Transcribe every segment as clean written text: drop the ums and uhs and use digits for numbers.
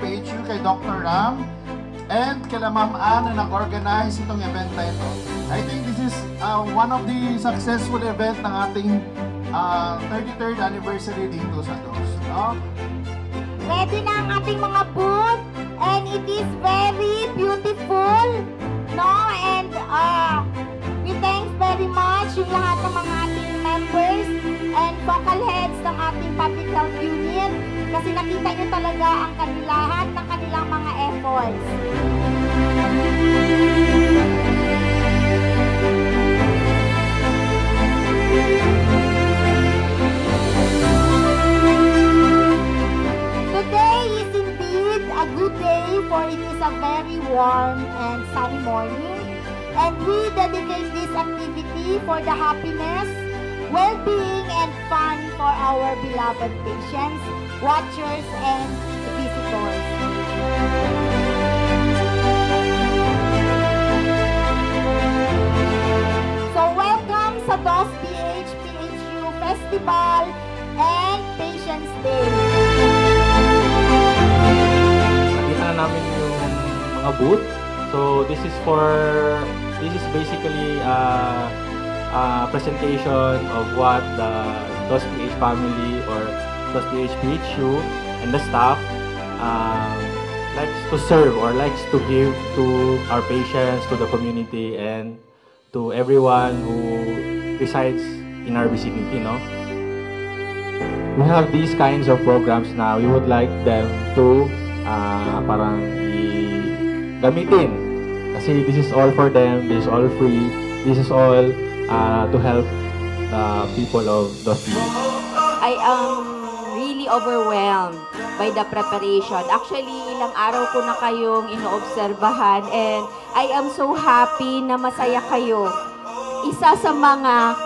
PHU, kay Dr. Ram, and kay Ma'am Ann na nag-organize itong event na ito. I think this is one of the successful event ng ating 33rd anniversary dito sa DOS. No? Ready na ang ating mga booth, and it is very beautiful. No? And we thanks very much yung lahat ng mga ating members and focal heads ng ating public health unit kasi nakita nyo talaga ang kanilahan ng kanilang mga efforts. Today is indeed a good day, for it is a very warm and sunny morning. And we dedicate this activity for the happiness, well-being, and fun for our beloved patients, watchers, and visitors. So welcome sa DOS PHU Festival and Patients Day. Nakita na namin yung mga booth. So this is basically a presentation of what the DOS PH family or DOS PH PHU and the staff likes to serve or likes to give to our patients, to the community, and to everyone who resides in our vicinity. No? We have these kinds of programs now. We would like them to parang gamitin. Kasi this is all for them, this is all free, this is all to help the people of DOS PH. I am really overwhelmed by the preparation. Actually, ilang araw ko na kayong inoobserbahan and I am so happy na masaya kayo. Isa sa mga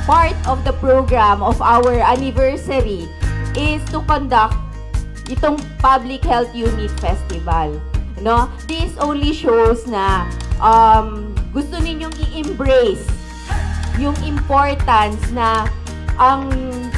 part of the program of our anniversary is to conduct itong Public Health Unit Festival. No? This only shows na gusto ninyong i-embrace yung importance na ang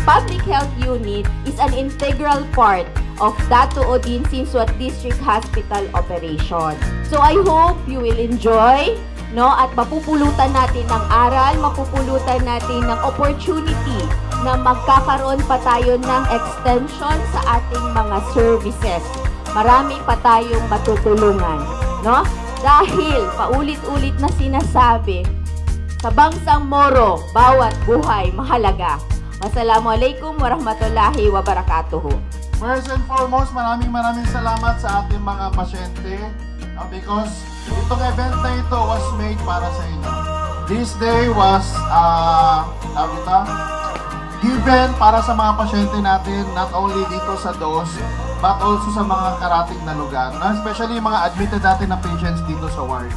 Public Health Unit is an integral part of Dato Odin Sinsuat District Hospital operation. So I hope you will enjoy, no? At mapupulutan natin ng aral, mapupulutan natin ng opportunity na magkakaroon pa tayo ng extension sa ating mga services. Marami pa tayong matutulungan, no? Dahil paulit-ulit na sinasabi, sa bangsang Moro, bawat buhay mahalaga. Wassalamualaikum warahmatullahi wabarakatuh. First and foremost, maraming salamat sa ating mga pasyente because itong event na ito was made para sa inyo. This day was given para sa mga pasyente natin, not only dito sa DOS, but also sa mga karating na lugar, especially mga admitted natin na patients dito sa ward.